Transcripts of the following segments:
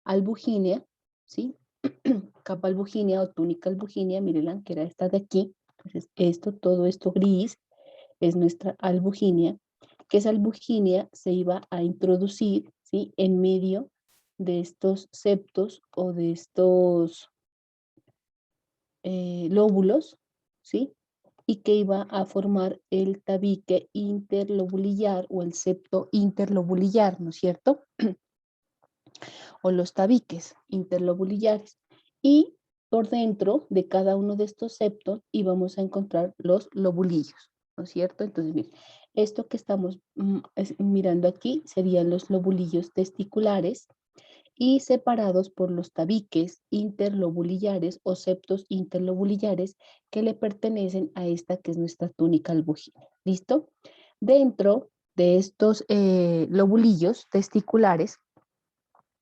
albugínea, ¿sí? Capa albugínea o túnica albugínea, mírenla, que era esta de aquí. Entonces, todo esto gris es nuestra albugínea, que esa albugínea se iba a introducir, ¿sí? En medio de estos septos o de estos lóbulos, ¿sí? Y que iba a formar el tabique interlobulillar o el septo interlobulillar, ¿no es cierto? O los tabiques interlobulillares. Y por dentro de cada uno de estos septos íbamos a encontrar los lobulillos, ¿no es cierto? Entonces, miren, esto que estamos mirando aquí serían los lobulillos testiculares y separados por los tabiques interlobulillares o septos interlobulillares que le pertenecen a esta que es nuestra túnica albugínea. ¿Listo? Dentro de estos lobulillos testiculares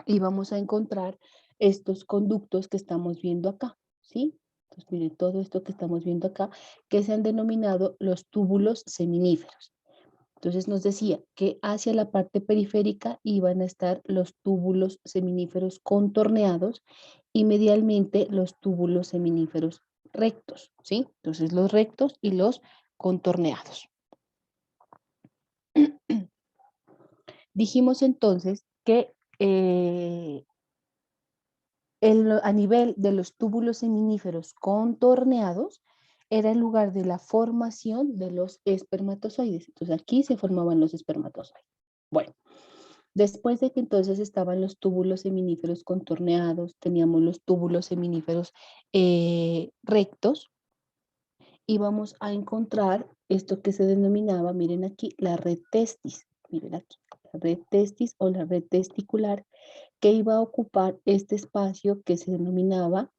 íbamos a encontrar estos conductos que estamos viendo acá, ¿sí? Entonces, miren, todo esto que estamos viendo acá, que se han denominado los túbulos seminíferos. Entonces nos decía que hacia la parte periférica iban a estar los túbulos seminíferos contorneados y medialmente los túbulos seminíferos rectos, ¿sí? Entonces los rectos y los contorneados. Dijimos entonces que a nivel de los túbulos seminíferos contorneados era el lugar de la formación de los espermatozoides. Entonces aquí se formaban los espermatozoides. Bueno, después de que entonces estaban los túbulos seminíferos contorneados, teníamos los túbulos seminíferos rectos, íbamos a encontrar esto que se denominaba, miren aquí, la red testis. Miren aquí, la red testis o la red testicular, que iba a ocupar este espacio que se denominaba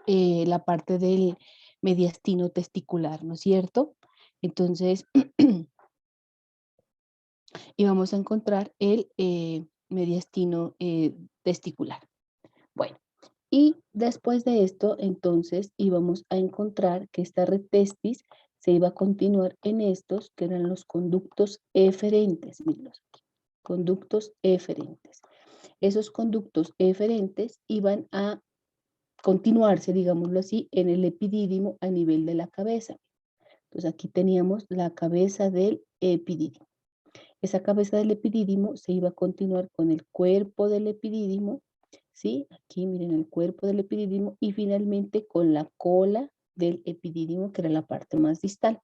la parte del mediastino testicular, ¿no es cierto? Entonces, íbamos a encontrar el mediastino testicular. Bueno, y después de esto, entonces, íbamos a encontrar que esta red testis se iba a continuar en estos, que eran los conductos eferentes, mírenlos aquí, conductos eferentes. Esos conductos eferentes iban a continuarse, digámoslo así, en el epidídimo a nivel de la cabeza. Entonces aquí teníamos la cabeza del epidídimo. Esa cabeza del epidídimo se iba a continuar con el cuerpo del epidídimo, ¿sí? Aquí miren el cuerpo del epidídimo y finalmente con la cola del epidídimo, que era la parte más distal.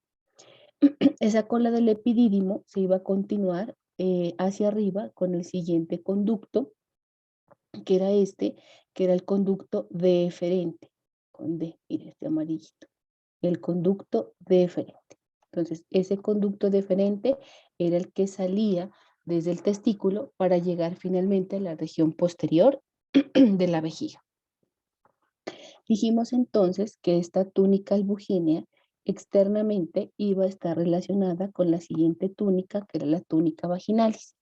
Esa cola del epidídimo se iba a continuar hacia arriba con el siguiente conducto, que era este, que era el conducto deferente, con D, mire este amarillito, el conducto deferente. Entonces, ese conducto deferente era el que salía desde el testículo para llegar finalmente a la región posterior de la vejiga. Dijimos entonces que esta túnica albugínea externamente iba a estar relacionada con la siguiente túnica, que era la túnica vaginalis.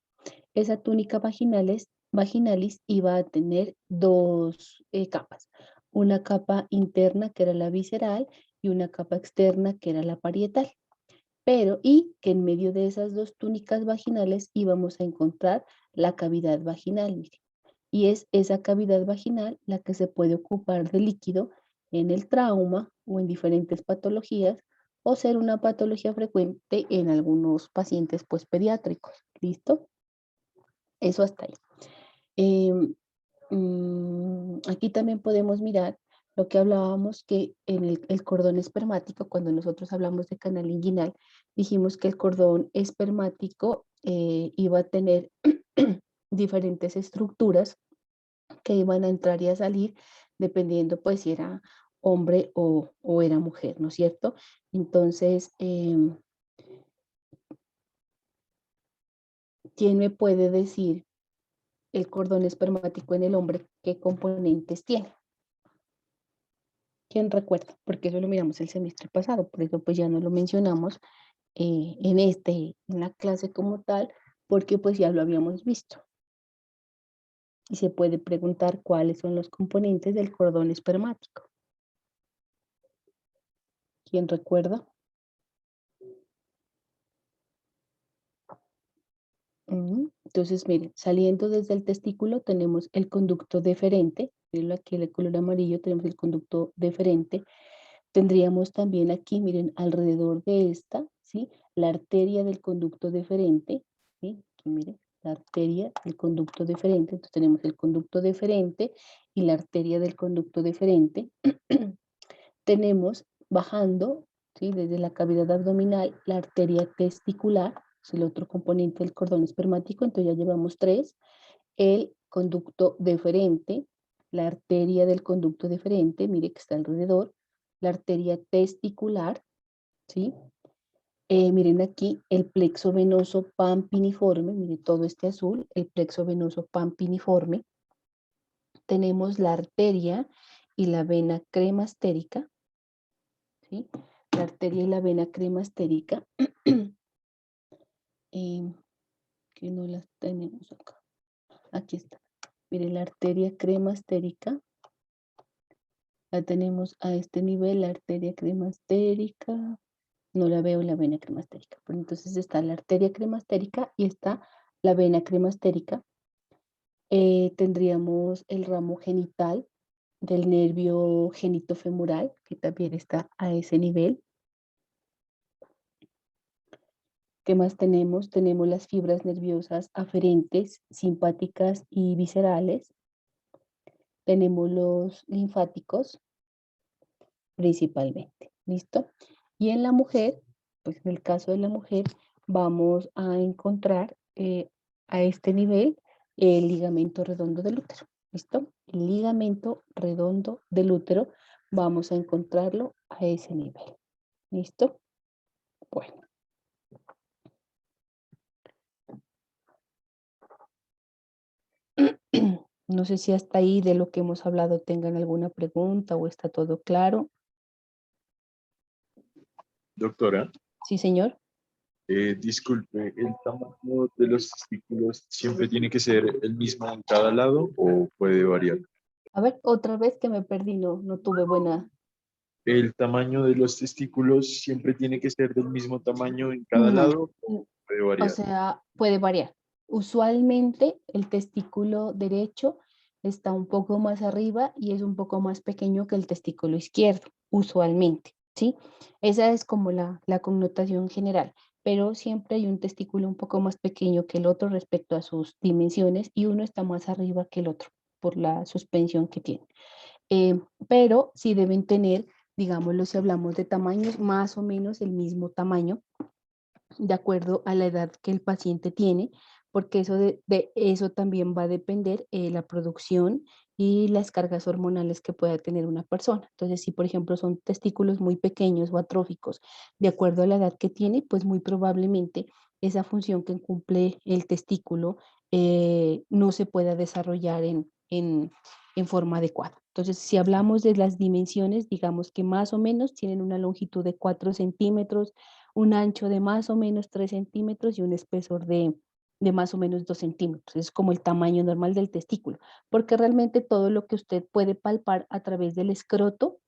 Esa túnica vaginalis iba a tener dos capas. Una capa interna, que era la visceral, y una capa externa, que era la parietal. Y que en medio de esas dos túnicas vaginales íbamos a encontrar la cavidad vaginal. Mire. Y es esa cavidad vaginal la que se puede ocupar de líquido en el trauma o en diferentes patologías o ser una patología frecuente en algunos pacientes pues pediátricos. ¿Listo? Eso hasta ahí. Aquí también podemos mirar lo que hablábamos que en el cordón espermático, cuando nosotros hablamos de canal inguinal, dijimos que el cordón espermático iba a tener diferentes estructuras que iban a entrar y a salir dependiendo pues si era hombre o era mujer, ¿no es cierto? Entonces, ¿quién me puede decir el cordón espermático en el hombre qué componentes tiene? ¿Quién recuerda? Porque eso lo miramos el semestre pasado, por eso pues ya no lo mencionamos en la clase como tal, porque pues ya lo habíamos visto. Y se puede preguntar cuáles son los componentes del cordón espermático. ¿Quién recuerda? Entonces, miren, saliendo desde el testículo tenemos el conducto deferente. Miren aquí el color amarillo, tenemos el conducto deferente. Tendríamos también aquí, miren, alrededor de esta, ¿sí? La arteria del conducto deferente, ¿sí? Aquí miren, la arteria del conducto deferente. Entonces tenemos el conducto deferente y la arteria del conducto deferente. Tenemos bajando, ¿sí? Desde la cavidad abdominal, la arteria testicular, es el otro componente del cordón espermático, entonces ya llevamos 3. El conducto deferente, la arteria del conducto deferente, mire que está alrededor, la arteria testicular, ¿sí? Miren aquí el plexo venoso pampiniforme, mire todo este azul, el plexo venoso pampiniforme. Tenemos la arteria y la vena cremastérica, ¿sí? La arteria y la vena cremastérica, que no las tenemos acá. Aquí está. Miren, la arteria cremastérica, la tenemos a este nivel, la arteria cremastérica, no la veo la vena cremastérica, pero entonces está la arteria cremastérica y está la vena cremastérica. Tendríamos el ramo genital del nervio genitofemoral, que también está a ese nivel. ¿Qué más tenemos? Tenemos las fibras nerviosas aferentes, simpáticas y viscerales. Tenemos los linfáticos, principalmente. ¿Listo? Y en la mujer, pues en el caso de la mujer, vamos a encontrar a este nivel el ligamento redondo del útero. ¿Listo? El ligamento redondo del útero, vamos a encontrarlo a ese nivel. ¿Listo? Bueno. No sé si hasta ahí de lo que hemos hablado tengan alguna pregunta o está todo claro. Doctora, Sí, señor. disculpe, ¿el tamaño de los testículos siempre tiene que ser el mismo en cada lado o puede variar? A ver, otra vez que me perdí, no tuve buena. ¿El tamaño de los testículos siempre tiene que ser del mismo tamaño en cada No, lado o puede o variar? sea, puede variar. Usualmente el testículo derecho está un poco más arriba y es un poco más pequeño que el testículo izquierdo, usualmente, ¿sí? Esa es como la connotación general, pero siempre hay un testículo un poco más pequeño que el otro respecto a sus dimensiones y uno está más arriba que el otro por la suspensión que tiene. Pero sí deben tener, digámoslo, si hablamos de tamaños, más o menos el mismo tamaño de acuerdo a la edad que el paciente tiene, porque eso de eso también va a depender la producción y las cargas hormonales que pueda tener una persona. Entonces, si por ejemplo son testículos muy pequeños o atróficos, de acuerdo a la edad que tiene, pues muy probablemente esa función que cumple el testículo no se pueda desarrollar en forma adecuada. Entonces, si hablamos de las dimensiones, digamos que más o menos tienen una longitud de 4 centímetros, un ancho de más o menos 3 centímetros y un espesor de más o menos 2 centímetros. Es como el tamaño normal del testículo, porque realmente todo lo que usted puede palpar a través del escroto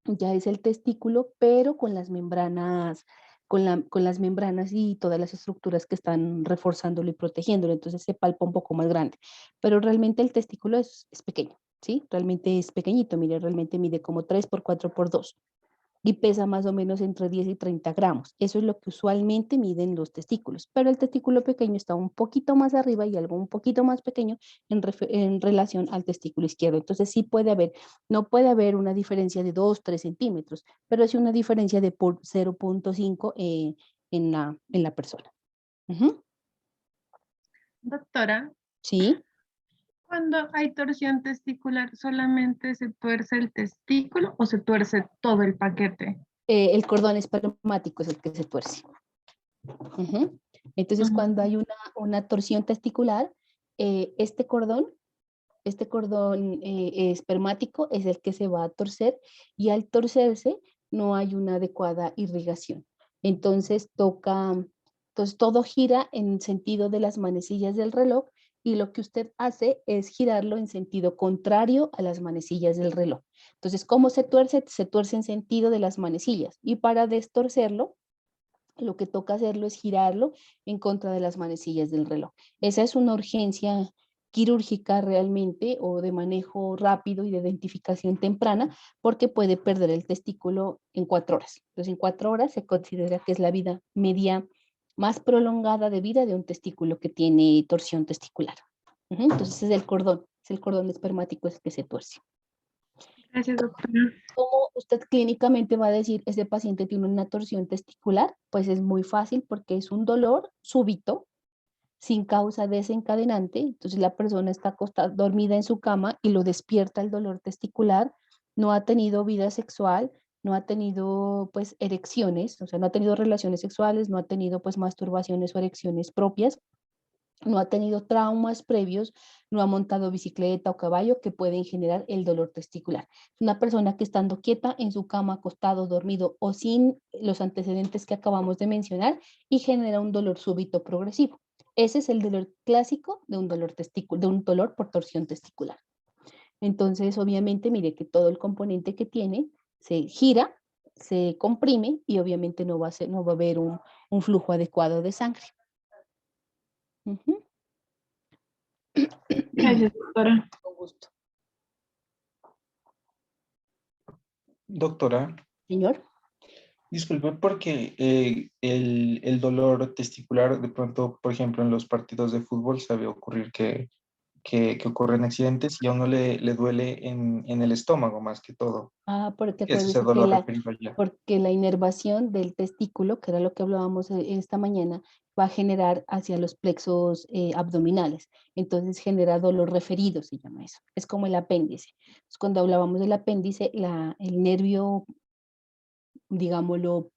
ya es el testículo, pero con las membranas, con las membranas y todas las estructuras que están reforzándolo y protegiéndolo, entonces se palpa un poco más grande, pero realmente el testículo es pequeño, ¿sí? Realmente es pequeñito, mire, realmente mide como 3 por 4 por 2 y pesa más o menos entre 10 y 30 gramos. Eso es lo que usualmente miden los testículos, pero el testículo pequeño está un poquito más arriba y algo un poquito más pequeño en relación al testículo izquierdo. Entonces sí puede haber, no puede haber una diferencia de 2, 3 centímetros, pero sí una diferencia de por 0.5 en la persona. Doctora, Sí, cuando hay torsión testicular, ¿solamente se tuerce el testículo o se tuerce todo el paquete? el cordón espermático es el que se tuerce. Entonces, cuando hay una torsión testicular, este cordón espermático es el que se va a torcer y al torcerse no hay una adecuada irrigación. Entonces entonces todo gira en sentido de las manecillas del reloj y lo que usted hace es girarlo en sentido contrario a las manecillas del reloj. Entonces, ¿cómo se tuerce? Se tuerce en sentido de las manecillas y para destorcerlo, lo que toca hacerlo es girarlo en contra de las manecillas del reloj. Esa es una urgencia quirúrgica realmente o de manejo rápido y de identificación temprana porque puede perder el testículo en 4 horas. Entonces en 4 horas se considera que es la vida media más prolongada de vida de un testículo que tiene torsión testicular. Entonces es el cordón espermático es el que se tuerce. Gracias, doctora. ¿Cómo usted clínicamente va a decir ese paciente tiene una torsión testicular? Pues es muy fácil porque es un dolor súbito, sin causa desencadenante. Entonces la persona está acostada, dormida en su cama y lo despierta el dolor testicular, no ha tenido vida sexual, no ha tenido pues erecciones, o sea, no ha tenido relaciones sexuales, no ha tenido pues masturbaciones o erecciones propias, no ha tenido traumas previos, no ha montado bicicleta o caballo que pueden generar el dolor testicular. Una persona que estando quieta en su cama, acostado, dormido o sin los antecedentes que acabamos de mencionar y genera un dolor súbito progresivo. Ese es el dolor clásico de un dolor de un dolor por torsión testicular. Entonces, obviamente, mire que todo el componente que tiene se gira, se comprime y obviamente no va a haber un flujo adecuado de sangre. Gracias, doctora. Con gusto. Doctora, Señor. disculpe porque el dolor testicular, de pronto, por ejemplo, en los partidos de fútbol sabe ocurrir que ocurren accidentes y a uno le duele en el estómago más que todo. Porque ¿Qué es ese acuérdese que dolor referido allá? porque la inervación del testículo, que era lo que hablábamos esta mañana, va a generar hacia los plexos abdominales. Entonces genera dolor referido, se llama eso. Es como el apéndice. Entonces, cuando hablábamos del apéndice, el nervio, digámoslo,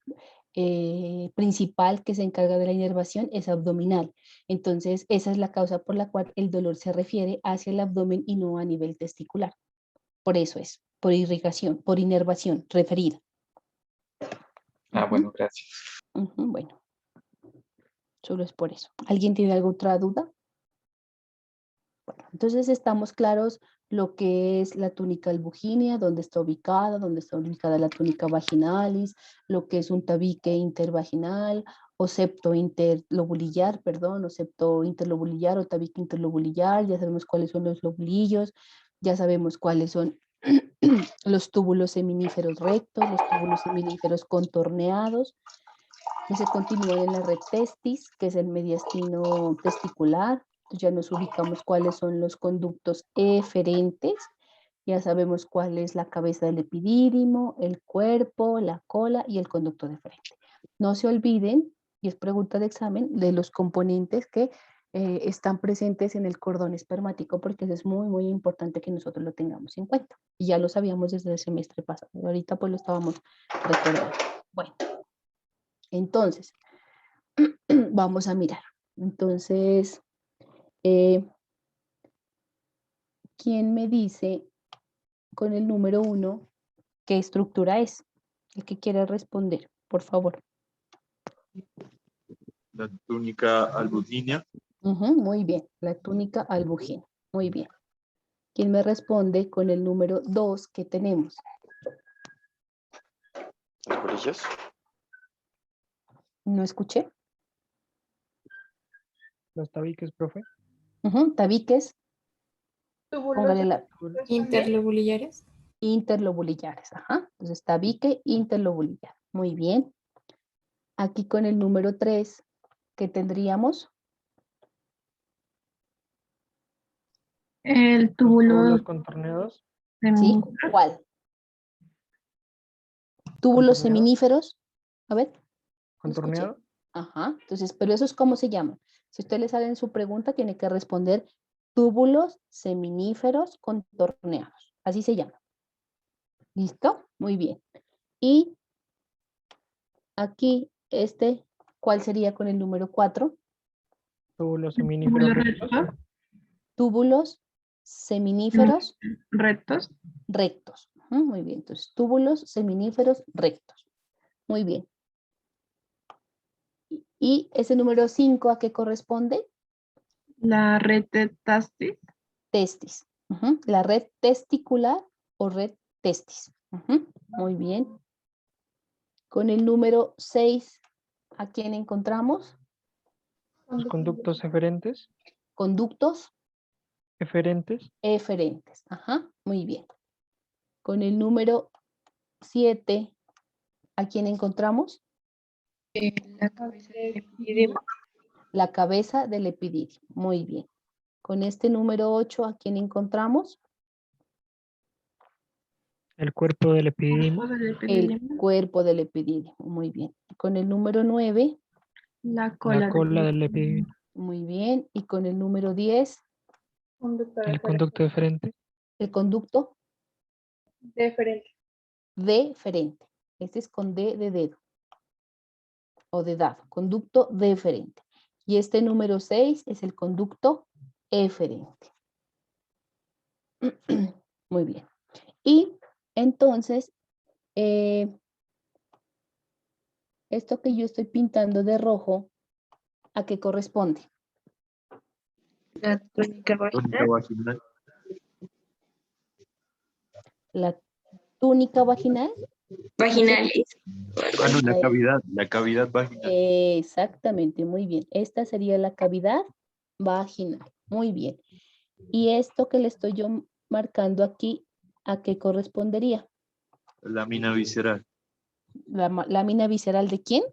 principal que se encarga de la inervación es abdominal. Entonces, esa es la causa por la cual el dolor se refiere hacia el abdomen y no a nivel testicular. Por eso es, por irrigación, por inervación referida. Bueno, gracias. Bueno, solo es por eso. ¿Alguien tiene alguna otra duda? Bueno, entonces estamos claros lo que es la túnica albuginea, dónde está ubicada la túnica vaginalis, lo que es un tabique intervaginal o septo interlobulillar, o septo interlobulillar o tabique interlobulillar, ya sabemos cuáles son los lobulillos, ya sabemos cuáles son los túbulos seminíferos rectos, los túbulos seminíferos contorneados. Y se continúan en la red testis, que es el mediastino testicular. Entonces ya nos ubicamos cuáles son los conductos eferentes. Ya sabemos cuál es la cabeza del epidídimo, el cuerpo, la cola y el conducto deferente. No se olviden, y es pregunta de examen, de los componentes que están presentes en el cordón espermático, porque eso es muy, muy importante que nosotros lo tengamos en cuenta. Y ya lo sabíamos desde el semestre pasado, ahorita pues lo estábamos recordando. Bueno, entonces, vamos a mirar. Entonces, ¿quién me dice con el número 1 qué estructura es? El que quiera responder, por favor. La túnica albuginea. Muy bien, la túnica albuginea. Muy bien. ¿Quién me responde con el número 2 que tenemos? ¿Las bolillas? ¿No escuché? Los tabiques, profe. Tabiques. Túbulos Póngale la Interlobulillares. interlobulillares. Entonces, tabique interlobulillar. Muy bien. Aquí con el número 3, ¿qué tendríamos? El Los túbulo túbulos contorneados. ¿Sí? ¿Cuál? Túbulos ¿Contorneados? seminíferos. A ver. No escuché. ¿Contorneado? Ajá. Entonces, pero eso es cómo se llama. Si usted le sale en su pregunta, tiene que responder túbulos seminíferos contorneados. Así se llama. ¿Listo? Muy bien. Y aquí, ¿cuál sería con el número 4? Túbulos seminíferos túbulos rectos. rectos. Túbulos seminíferos Rectos. rectos. Muy bien. Entonces, túbulos seminíferos rectos. Muy bien. ¿Y ese número 5 a qué corresponde? La red de testis. Testis. La red testicular o red testis. Muy bien. Con el número 6, ¿A quién encontramos? Los conductos eferentes. Conductos Eferentes. eferentes. Ajá, muy bien. Con el número 7, ¿a quién encontramos? La cabeza del epididimo. La cabeza del epididio. Muy bien. Con este número 8, ¿a quién encontramos? El cuerpo del epididimo. O del El epididimo, cuerpo del epididio. Muy bien. Con el número 9, la cola La cola del epididimo. epididimo. muy bien. Y con el número 10, El conducto deferente. el conducto Deferente. deferente. Este es con D de dedo o de dado. Conducto deferente. Y este número 6 es el conducto eferente. Muy bien. Y entonces, esto que yo estoy pintando de rojo, ¿a qué corresponde? La túnica Tónica vaginal. vaginal. La túnica vaginal. Vaginalis. Ah, no, la cavidad vaginal. Exactamente, muy bien. Esta sería la cavidad vaginal. Muy bien. Y esto que le estoy yo marcando aquí, ¿a qué correspondería? Lámina visceral ¿Lámina visceral de quién?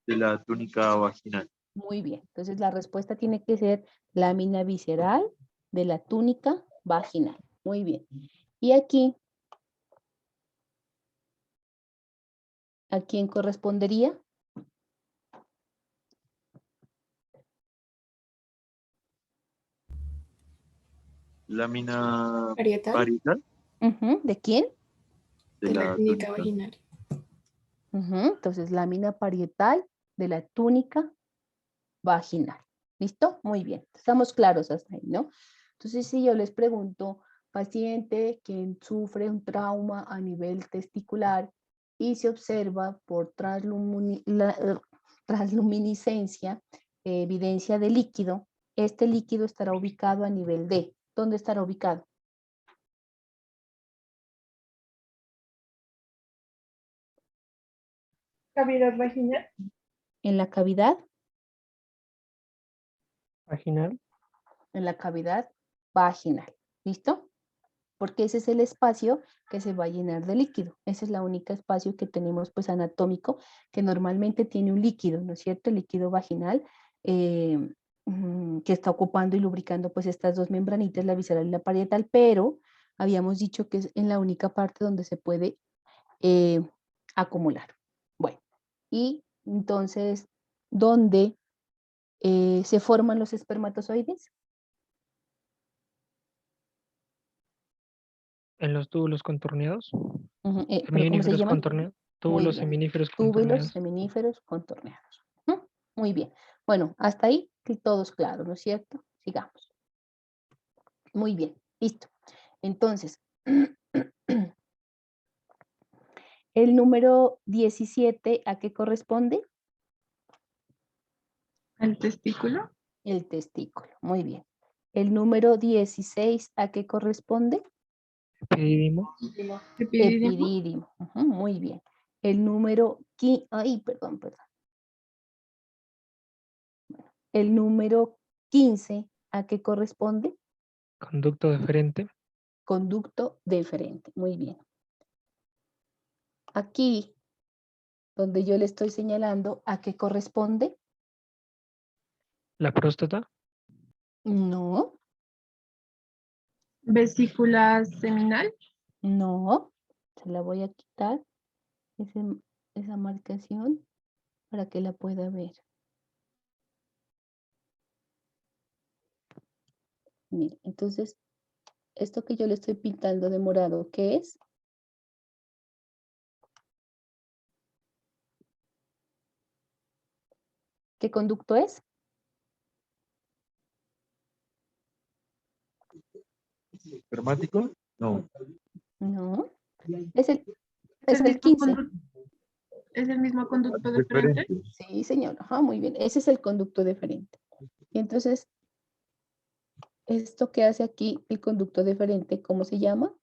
de la túnica vaginal. Muy bien. Entonces la respuesta tiene que ser lámina visceral de la túnica vaginal. Muy bien. Y aquí, ¿a quién correspondería? Lámina Parietal. parietal Ujú, ¿de quién? de De la la túnica túnica. vaginal. Ujú, entonces, lámina parietal de la túnica vaginal. ¿Listo? Muy bien. Estamos claros hasta ahí, ¿no? Entonces, si yo les pregunto, paciente que sufre un trauma a nivel testicular y se observa por transluminiscencia, evidencia de líquido, este líquido estará ubicado a nivel D. ¿Dónde estará ubicado? Cavidad vaginal. En la cavidad, Vaginal. en la cavidad vaginal. ¿Listo? Porque ese es el espacio que se va a llenar de líquido. Ese es el único espacio que tenemos pues anatómico que normalmente tiene un líquido, ¿no es cierto? El líquido vaginal que está ocupando y lubricando pues estas dos membranitas, la visceral y la parietal, pero habíamos dicho que es en la única parte donde se puede eh, acumular. Bueno, y entonces, ¿dónde se forman los espermatozoides? En los túbulos contorneados. ¿Pero cómo se Seminíferos llaman? contorneados. Muy Túbulos bien. seminíferos Túbulos contorneados. seminíferos contorneados. Ujú, muy bien. Bueno, hasta ahí que todos claros, ¿no es cierto? Sigamos. Muy bien, listo. Entonces, el número 17, ¿a qué corresponde? el testículo, El testículo. Muy bien. El número 16, ¿a qué corresponde? Epididimo. epididimo, Epidídimo. Ujú, muy bien. El número 15, ay, perdón. El número 15, ¿a qué corresponde? Conducto deferente. Conducto deferente. Muy bien. Aquí, donde yo le estoy señalando, ¿a qué corresponde? La próstata. No, vesícula seminal, no. Se la voy a quitar esa marcación para que la pueda ver. Mire, entonces, esto que yo le estoy pintando de morado, ¿qué es? ¿Qué conducto es? ¿Espermático? No. No, es el, es es el el mismo 15. es el mismo conducto de frente, Diferente. Sí, señor. Ajá, muy bien. Ese es el conducto deferente. Y entonces, esto que hace aquí el conducto deferente, ¿cómo se llama?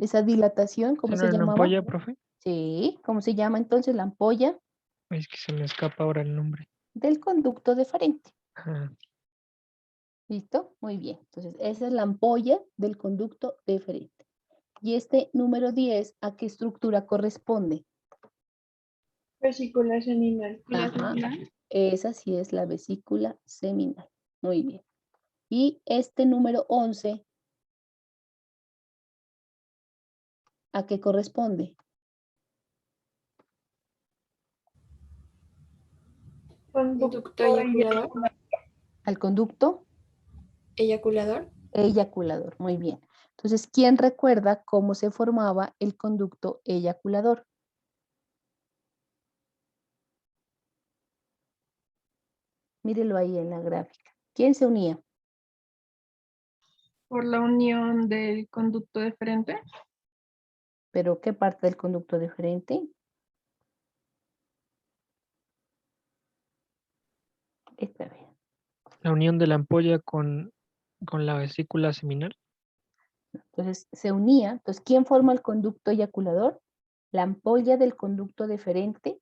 Esa dilatación, ¿cómo ¿Esa se no era una llamaba? ampolla, profe? Sí, ¿cómo se llama entonces la ampolla? Es que se me escapa ahora el nombre. Del conducto deferente. Ajá. ¿Listo? Muy bien. Entonces, esa es la ampolla del conducto deferente. Y este número 10, ¿a qué estructura corresponde? Vesícula seminal. Ajá, esa sí es la vesícula seminal. Muy bien. Y este número 11, ¿a qué corresponde? Conducto eyaculador. Al conducto Eyaculador. eyaculador. Muy bien. Entonces, ¿quién recuerda cómo se formaba el conducto eyaculador? Mírelo ahí en la gráfica. ¿Quién se unía? Por la unión del conducto deferente. ¿Pero qué parte del conducto deferente? Esta vez. La unión de la ampolla con la vesícula seminal. Entonces, se unía. Entonces, ¿quién forma el conducto eyaculador? La ampolla del conducto deferente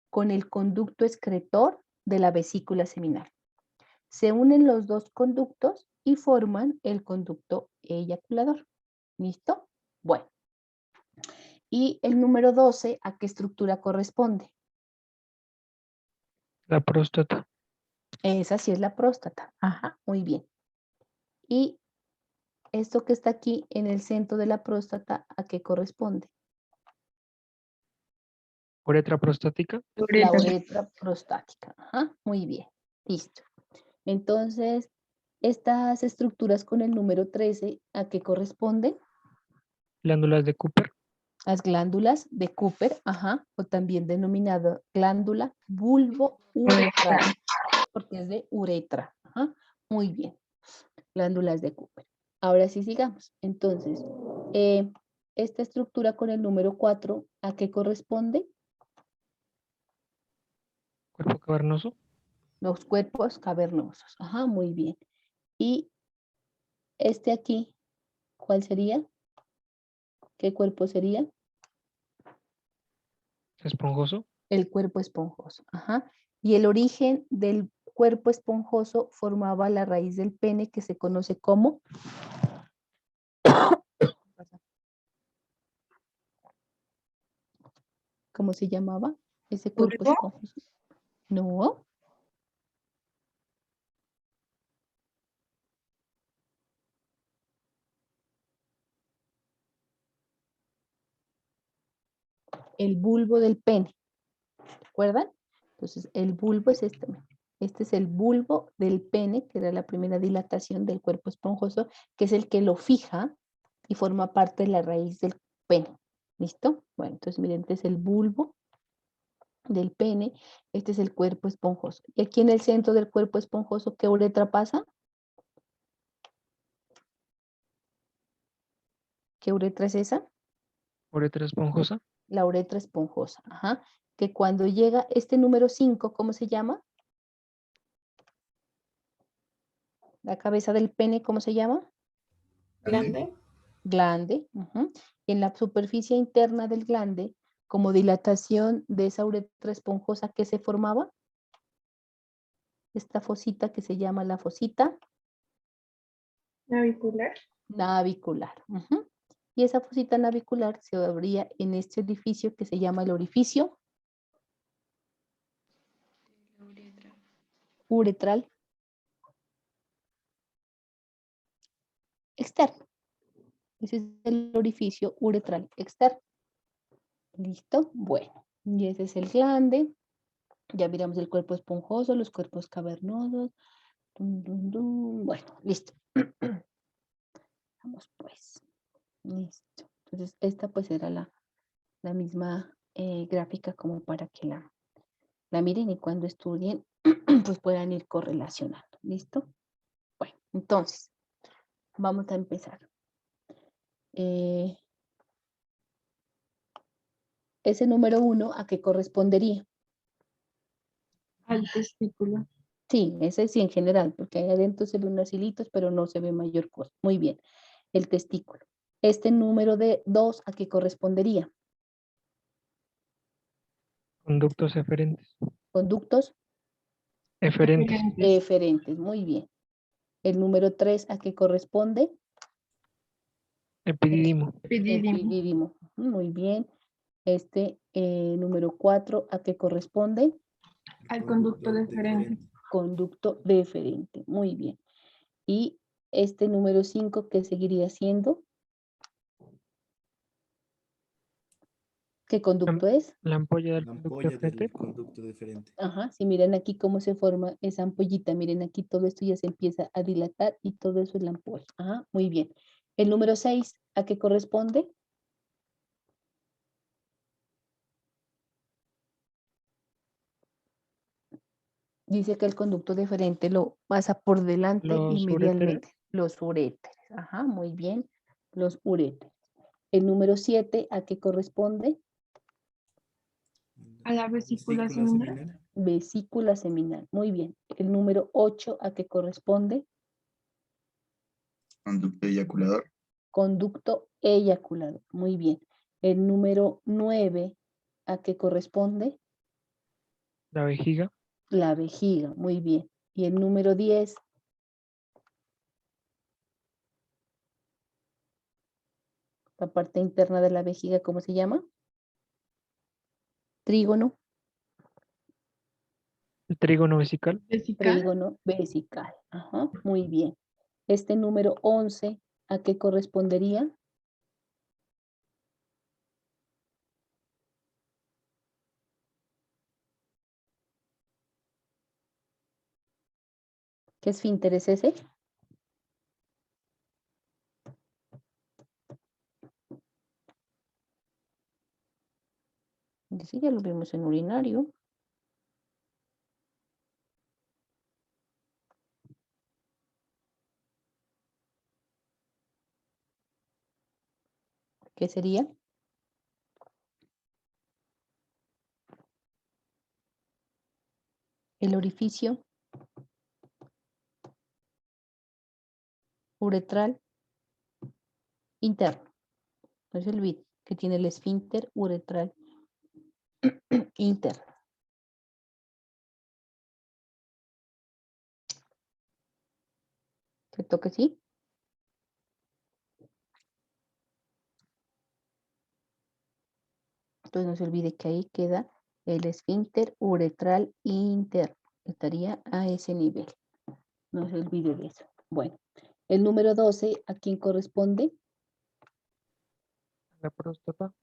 con el conducto excretor de la vesícula seminal. Se unen los dos conductos y forman el conducto eyaculador. ¿Listo? Bueno. Y el número 12, ¿a qué estructura corresponde? La próstata. Esa sí es la próstata. Ajá, muy bien. Y esto que está aquí en el centro de la próstata, ¿a qué corresponde? Uretra prostática. La uretra prostática. Ajá, muy bien. Listo. Entonces, estas estructuras con el número 13, ¿a qué corresponden? Glándulas de Cooper. Las glándulas de Cooper, ajá, o también denominada glándula bulbo-uretral, porque es de uretra. Ajá, muy bien. Glándulas de Cooper. Ahora sí sigamos. Entonces, esta estructura con el número 4, ¿a qué corresponde? Cuerpo cavernoso. Los cuerpos cavernosos. Ajá, muy bien. Y este aquí, ¿cuál sería? ¿Qué cuerpo sería? Esponjoso. El cuerpo esponjoso. Ajá. Y el origen del cuerpo esponjoso formaba la raíz del pene que se conoce como... ¿Cómo se llamaba ese cuerpo ¿Bulbo? esponjoso? No. El bulbo del pene. ¿Recuerdan? Entonces, el bulbo es este. Este es el bulbo del pene, que era la primera dilatación del cuerpo esponjoso, que es el que lo fija y forma parte de la raíz del pene. ¿Listo? Bueno, entonces miren, este es el bulbo del pene, este es el cuerpo esponjoso. Y aquí en el centro del cuerpo esponjoso, ¿qué uretra pasa? ¿Qué uretra es esa? Uretra esponjosa. La uretra esponjosa. Ajá. Que cuando llega este número 5, ¿cómo se llama? La cabeza del pene, ¿cómo se llama? Glande. Glande. Ujú. En la superficie interna del glande, como dilatación de esa uretra esponjosa que se formaba, esta fosita que se llama la fosita Navicular. navicular. Ujú. Y esa fosita navicular se abría en este orificio que se llama el orificio uretral externo. Ese es el orificio uretral externo. ¿Listo? Bueno, y ese es el glande. Ya miramos el cuerpo esponjoso, los cuerpos cavernosos. Dun, dun, dun. Bueno, listo. Vamos pues. Listo. Entonces, esta pues era la misma gráfica como para que la miren y cuando estudien pues puedan ir correlacionando. ¿Listo? Bueno, entonces, vamos a empezar. Ese número 1, ¿a qué correspondería? Al testículo. Sí, ese sí en general, porque ahí adentro se ven unos hilitos, pero no se ve mayor cosa. Muy bien, el testículo. Este número de 2, ¿a qué correspondería? Conductos eferentes. Conductos Eferentes. eferentes, muy bien. El número 3, ¿a qué corresponde? Epidídimo. Epidídimo, muy bien. Este número 4, ¿a qué corresponde? Al conducto deferente. Conducto deferente, muy bien. Y este número 5, ¿qué seguiría siendo? ¿Qué conducto es? La ampolla del La conducto ampolla eferente. del conducto deferente. Ajá, si miren aquí cómo se forma esa ampollita, miren aquí todo esto ya se empieza a dilatar y todo eso es la ampolla. Ajá, muy bien. El número 6, ¿a qué corresponde? Dice que el conducto deferente lo pasa por delante y Los medialmente. Los uréteres. Ajá, muy bien. Los uréteres. El número 7, ¿a qué corresponde? A la vesícula seminal. Vesícula seminal. Muy bien. El número 8, ¿a qué corresponde? Conducto eyaculador. Conducto eyaculador. Muy bien. El número 9, ¿a qué corresponde? La vejiga. La vejiga. Muy bien. Y el número 10, la parte interna de la vejiga, ¿cómo se llama? Trígono. El trígono vesical. Trígono vesical. Ajá, muy bien. Este número 11, ¿a qué correspondería? ¿Qué esfínter es ese? Dice, ya lo vimos en urinario. ¿Qué sería? El orificio uretral interno. No se olvide que tiene el esfínter uretral interno. ¿Cierto que sí? Entonces no se olvide que ahí queda el esfínter uretral interno. Estaría a ese nivel. No se olvide de eso. Bueno, el número 12, ¿a quién corresponde? La próstata.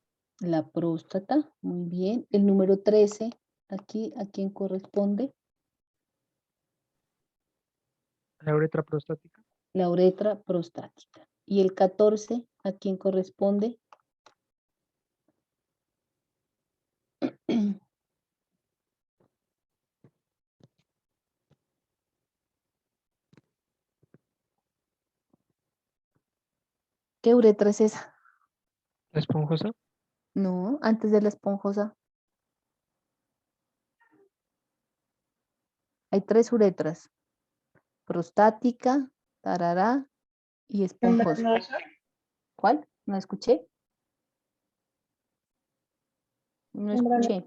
La próstata. Muy bien. El número 13, aquí, ¿a quién corresponde? La uretra prostática. La uretra prostática. Y el 14, ¿a quién corresponde? ¿Qué uretra es esa? La esponjosa. No, antes de la esponjosa. Hay 3 uretras. Prostática, tarará y esponjosa. ¿Cuál? ¿No escuché? No escuché.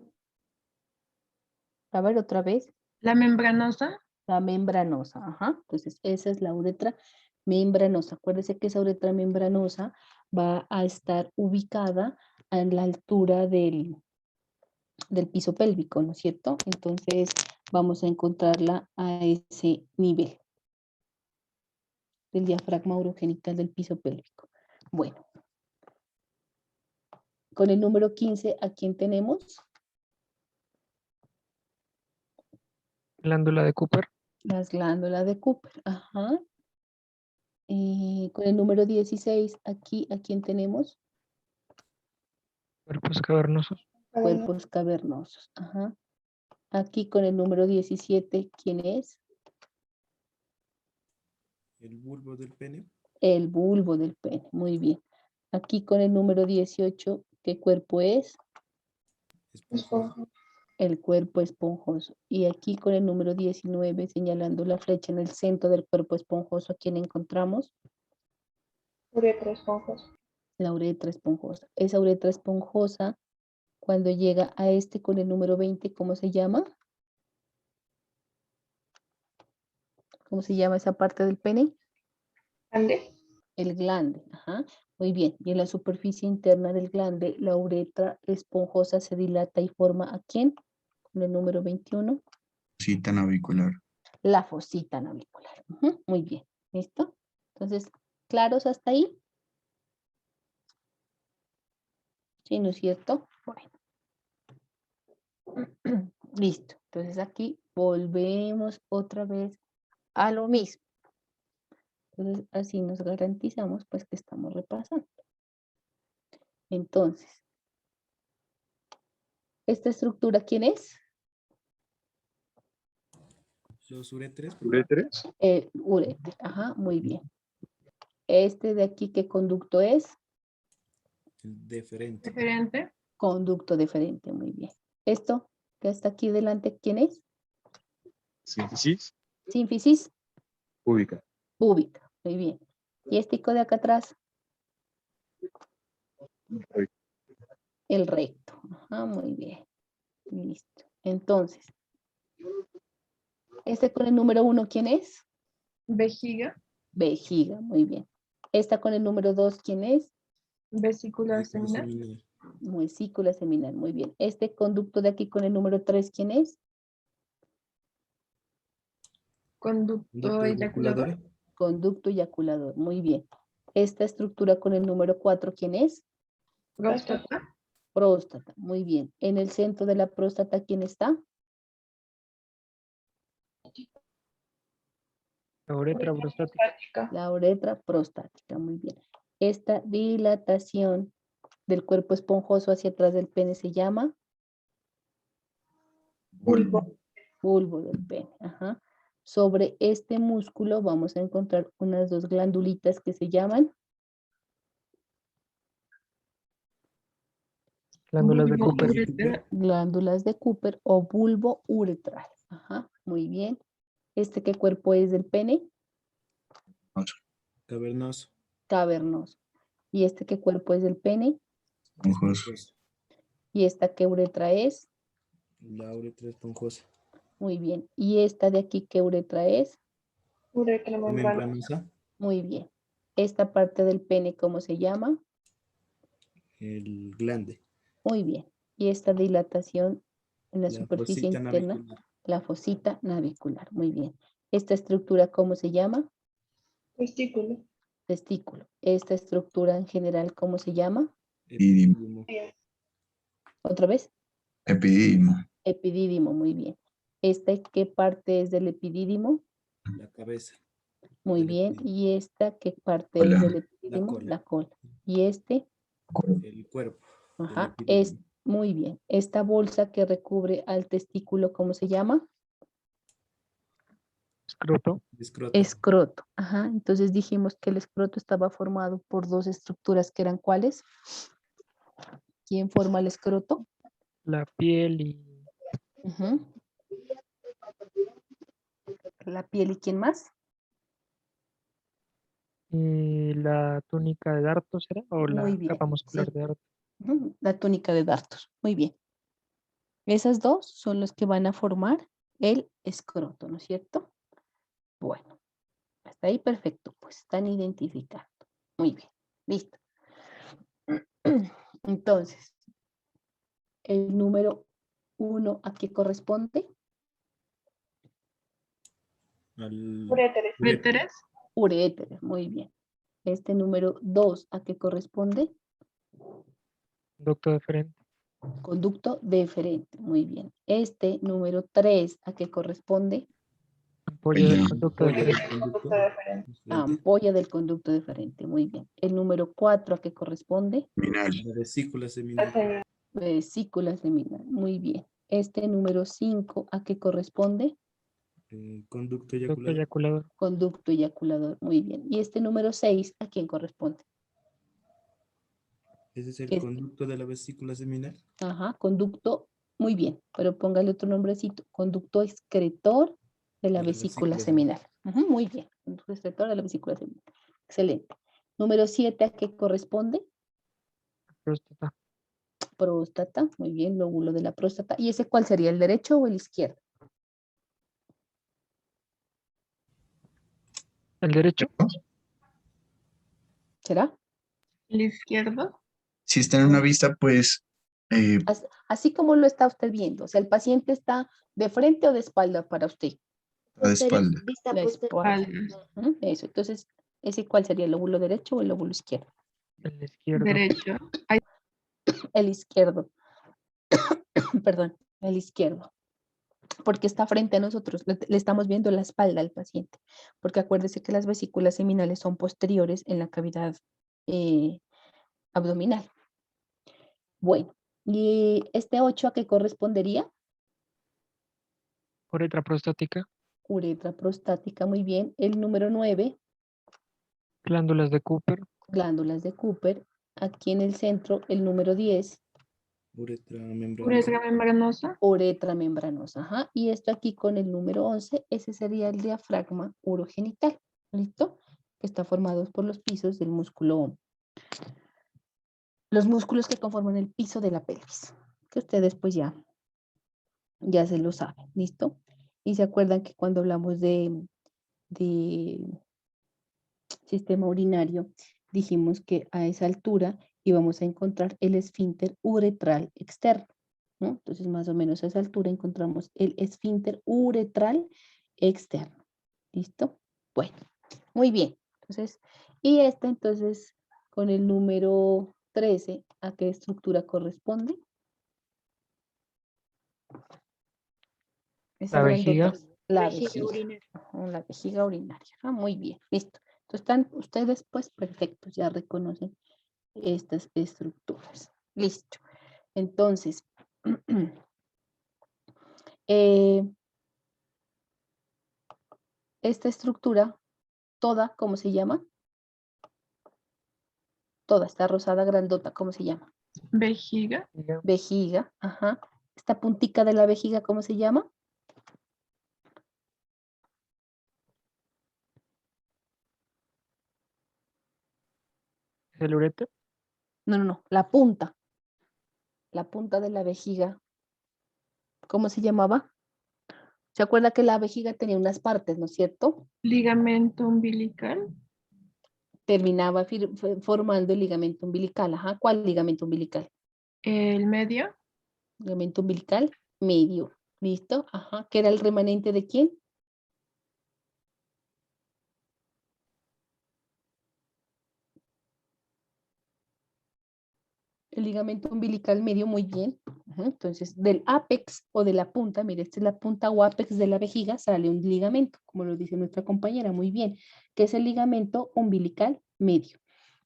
A ver, otra vez. La membranosa. La membranosa. Ajá. Entonces, esa es la uretra membranosa. Acuérdese que esa uretra membranosa va a estar ubicada en la altura del piso pélvico, ¿no es cierto? Entonces, vamos a encontrarla a ese nivel del diafragma urogenital del piso pélvico. Bueno. Con el número 15, ¿a quién tenemos? Glándula de Cooper. Las glándulas de Cooper. Ajá. Con el número 16, aquí, ¿a quién tenemos? Cuerpos cavernosos. Cuerpos cavernosos. Ajá. Aquí con el número 17, ¿quién es? El bulbo del pene. El bulbo del pene. Muy bien. Aquí con el número 18, ¿qué cuerpo es? Esponjoso. El cuerpo esponjoso. Y aquí con el número 19, señalando la flecha en el centro del cuerpo esponjoso, ¿a quién encontramos? Uretra esponjosa. La uretra esponjosa. Esa uretra esponjosa, cuando llega a este con el número 20, ¿cómo se llama? ¿Cómo se llama esa parte del pene? Glande. El glande. Ajá. Muy bien. Y en la superficie interna del glande, la uretra esponjosa se dilata y forma ¿a quién? Con el número 21. Cita navicular. La fosita navicular. Ujú, muy bien. ¿Listo? Entonces, ¿claros hasta ahí? Sí, ¿no es cierto? Bueno. Listo. Entonces aquí volvemos otra vez a lo mismo. Entonces así nos garantizamos pues que estamos repasando. Entonces, ¿esta estructura quién es? Los uretres. ¿Uretres? El uretre. Ajá, muy bien. Este de aquí, ¿qué conducto es? El deferente. Diferente. Conducto deferente, muy bien. Esto que está aquí delante, ¿quién es? Síntesis. Sínfisis Púbica. púbica, muy bien. Y este de acá atrás, el recto. Ajá, muy bien. Listo. Entonces, este con el número 1, ¿quién es? Vejiga. Vejiga, muy bien. Esta con el número 2, ¿quién es? Vesícula Vesícula seminal. seminal. Vesícula seminal, muy bien. Este conducto de aquí con el número 3, ¿quién es? Conducto Conducto eyaculador. eyaculador. Conducto eyaculador, muy bien. Esta estructura con el número 4, ¿quién es? Próstata. Próstata, muy bien. En el centro de la próstata, ¿quién está? La uretra prostática. Prostática. La uretra prostática, muy bien. Esta dilatación del cuerpo esponjoso hacia atrás del pene se llama Bulbo. bulbo del pene. Ajá. Sobre este músculo vamos a encontrar unas dos glandulitas que se llaman Glándulas de Bulbo Cooper. uretral. glándulas de Cooper o bulbo uretral. Ajá, muy bien. ¿Este qué cuerpo es del pene? Cavernoso. Cavernoso. ¿Y este qué cuerpo es del pene? Esponjoso. Esponjoso. ¿Y esta qué uretra es? La uretra esponjosa. Muy bien. ¿Y esta de aquí qué uretra es? Uretra membranosa. Membranosa. Muy bien. ¿Esta parte del pene cómo se llama? El glande. Muy bien. ¿Y esta dilatación en la La superficie fosita interna? navicular. La fosita navicular. Muy bien. ¿Esta estructura cómo se llama? Testículo. Testículo. ¿Esta estructura en general cómo se llama? Epidídimo. ¿Otra vez? Epidídimo. Epidídimo. Muy bien. ¿Esta qué parte es del epidídimo? La cabeza. Muy del bien. epidídimo. ¿Y esta qué parte Cola. es del La epidídimo? cola. La cola. ¿Y este? El cuerpo. del Ajá. epidídimo. Muy bien. ¿Esta bolsa que recubre al testículo cómo se llama? Escroto. Escroto. Escroto. Ajá. Entonces dijimos que el escroto estaba formado por dos estructuras que eran ¿cuáles? ¿Quién forma el escroto? La piel y Ujú. La piel y ¿quién más? la túnica de Dartos, ¿era? O Muy la bien. capa muscular Sí. de Dartos. Ujú, la túnica de Dartos. Muy bien. Esas dos son las que van a formar el escroto, ¿no es cierto? Bueno, hasta ahí perfecto. Pues están identificando. Muy bien. Listo. Entonces, el número 1 ¿a qué corresponde? Al Uréteres. Ureteres. Uréter, muy bien. Este número 2 ¿a qué corresponde? Ducto deferente. Conducto deferente, muy bien. Este número 3 ¿a qué corresponde? Ampolla del Ella. conducto Ampolla deferente. del conducto. Conducto deferente. Deferente. Ampolla del conducto deferente, muy bien. El número 4 ¿a qué corresponde? Minal. La vesícula seminal. Seminal. Vesícula seminal, muy bien. Este número 5 ¿a qué corresponde? Conducto Ducto eyaculador. eyaculador. Conducto eyaculador, muy bien. Y este número 6 ¿a quién corresponde? Ese es el ¿Qué es? conducto de la vesícula seminal. Ajá, conducto, muy bien, pero póngale otro nombrecito. Conducto excretor de la De la vesícula vesícula seminal. Ujú, muy bien, conducto excretor de la vesícula seminal. Excelente. Número 7 ¿a qué corresponde? Próstata. Próstata, muy bien, lóbulo de la próstata. ¿Y ese cuál sería, el derecho o el izquierdo? El derecho. ¿Será? ¿El izquierdo? Si está en una vista, pues Así como lo está usted viendo, o sea, el paciente está de frente o de espalda para usted. a la espalda. Vista La espalda. Espaldas. Ujú, eso, entonces, ¿ese cuál sería, el lóbulo derecho o el lóbulo izquierdo? El izquierdo. Derecho. El izquierdo, perdón, el izquierdo, porque está frente a nosotros, le estamos viendo la espalda al paciente, porque acuérdese que las vesículas seminales son posteriores en la cavidad abdominal. Bueno, ¿y este 8 a qué correspondería? Uretra prostática. Uretra prostática, muy bien. El número 9, Glándulas de Cooper. glándulas de Cooper. Aquí en el centro, el número 10, Uretra membranosa. Uretra membranosa. uretra membranosa. Ajá. Y esto aquí con el número 11, ese sería el diafragma urogenital. ¿Listo? Que está formado por los pisos del músculo, los músculos que conforman el piso de la pelvis, que ustedes pues ya se lo saben. ¿Listo? Y se acuerdan que cuando hablamos de sistema urinario, dijimos que a esa altura íbamos a encontrar el esfínter uretral externo, ¿no? Entonces, más o menos a esa altura encontramos el esfínter uretral externo. ¿Listo? Bueno, muy bien. Entonces, y esta entonces, con el número 13, ¿a qué estructura corresponde? Esa La vejiga. grandota. La Vejiga vejiga. urinaria. Ajá, la vejiga urinaria. Ah, muy bien, listo. Entonces están ustedes pues perfectos, ya reconocen estas estructuras. Listo. Entonces, eh, esta estructura, toda, ¿cómo se llama? Toda, esta rosada grandota, ¿cómo se llama? Vejiga. Vejiga, ajá. Esta puntica de la vejiga, ¿cómo se llama? El ureter. No, no, no, la punta. La punta de la vejiga, ¿cómo se llamaba? ¿Se acuerda que la vejiga tenía unas partes, ¿no es cierto? Ligamento umbilical. Terminaba formando el ligamento umbilical. Ajá, ¿cuál ligamento umbilical? El medio. Ligamento umbilical medio. ¿Listo? Ajá. ¿Qué era el remanente de quién? El ligamento umbilical medio, muy bien. Ajá. Entonces, del ápex o de la punta, mire, esta es la punta o ápex de la vejiga, sale un ligamento, como lo dice nuestra compañera, muy bien, que es el ligamento umbilical medio.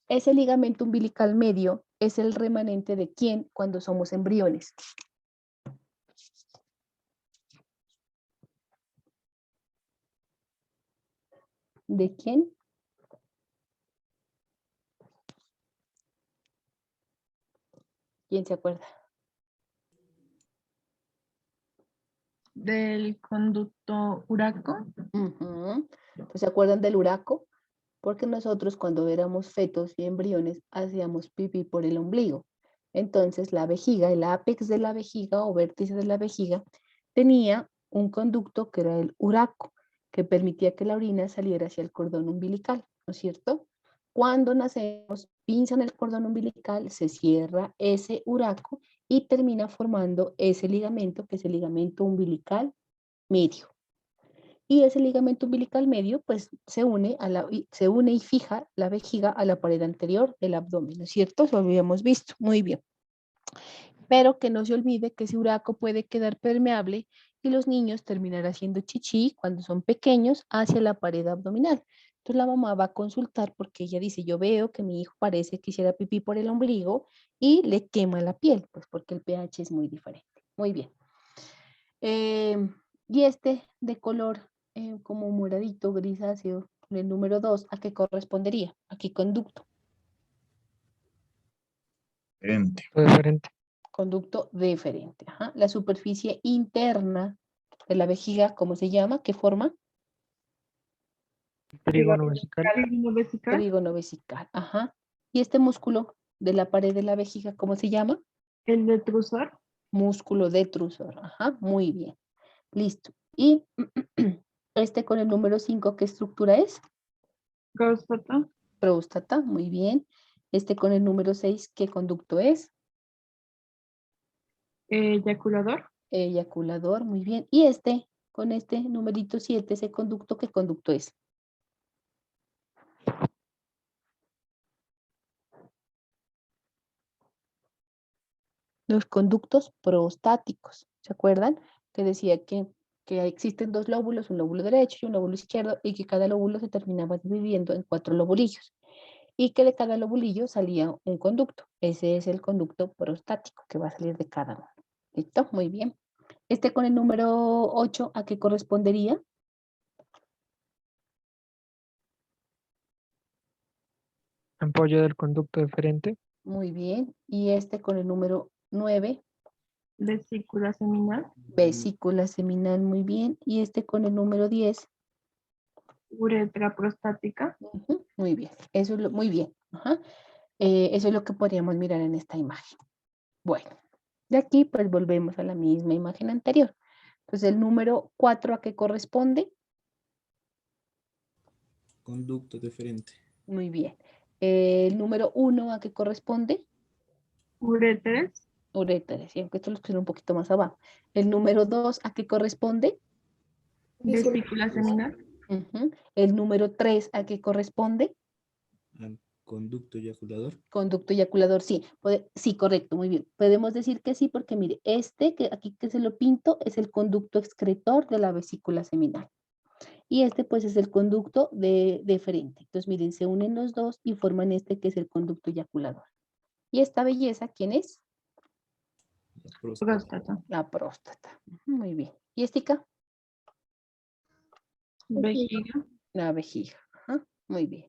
Ese ligamento umbilical medio es el remanente de quién cuando somos embriones. ¿De quién? ¿Quién se acuerda? Del conducto uraco. Ujú. Entonces, ¿se acuerdan del uraco? Porque nosotros cuando éramos fetos y embriones hacíamos pipí por el ombligo. Entonces la vejiga, el ápex de la vejiga o vértice de la vejiga, tenía un conducto que era el uraco, que permitía que la orina saliera hacia el cordón umbilical, ¿no es cierto? Cuando nacemos, pinzan el cordón umbilical, se cierra ese uraco y termina formando ese ligamento, que es el ligamento umbilical medio. Y ese ligamento umbilical medio, pues se une y fija la vejiga a la pared anterior del abdomen, ¿no es cierto? Eso lo habíamos visto, muy bien. Pero que no se olvide que ese uraco puede quedar permeable y los niños terminan haciendo chichi cuando son pequeños hacia la pared abdominal. Entonces la mamá va a consultar porque ella dice, yo veo que mi hijo parece que hiciera pipí por el ombligo y le quema la piel, pues porque el pH es muy diferente. Muy bien. Y este de color como moradito, grisáceo, el número 2, ¿a qué correspondería? Aquí conducto. Diferente. Diferente. Conducto deferente. Ajá. La superficie interna de la vejiga, ¿cómo se llama? ¿Qué forma? Trígono vesical. Trígono vesical. Trígono vesical. Ajá. Y este músculo, de la pared de la vejiga, ¿cómo se llama? El detrusor. Músculo detrusor. Ajá, muy bien. Listo. Y este con el número 5, ¿qué estructura es? Próstata. Próstata, muy bien. Este con el número 6, ¿qué conducto es? Eyaculador. Eyaculador, muy bien. Y este, con este numerito 7, ese conducto, ¿qué conducto es? Los conductos prostáticos. ¿Se acuerdan? Que decía que existen dos lóbulos, un lóbulo derecho y un lóbulo izquierdo, y que cada lóbulo se terminaba dividiendo en 4 lobulillos. Y que de cada lobulillo salía un conducto. Ese es el conducto prostático que va a salir de cada uno. ¿Listo? Muy bien. Este con el número 8, ¿a qué correspondería? Ampolla del conducto deferente. Muy bien. Y este con el número 9, Vesícula seminal. vesícula seminal, muy bien. Y este con el número 10, Uretra prostática. muy bien. Eso es muy bien. Ajá. Eso es lo que podríamos mirar en esta imagen. Bueno, de aquí pues volvemos a la misma imagen anterior. Entonces el número 4, ¿a qué corresponde? Conducto deferente. Muy bien. El número 1, ¿a qué corresponde? Uretres. Uretra, sí, aunque esto lo escribo un poquito más abajo. El número 2, ¿a qué corresponde? Vesícula seminal. Ujú. El número 3, ¿a qué corresponde? Al conducto eyaculador. Conducto eyaculador, sí. Sí, correcto, muy bien. Podemos decir que sí porque mire, este que aquí que se lo pinto es el conducto excretor de la vesícula seminal. Y este pues es el conducto deferente. Entonces miren, se unen los dos y forman este que es el conducto eyaculador. Y esta belleza, ¿quién es? La próstata. Próstata. La próstata. Ujú, muy bien. ¿Y estica? Vejiga. La vejiga. Ajá, muy bien.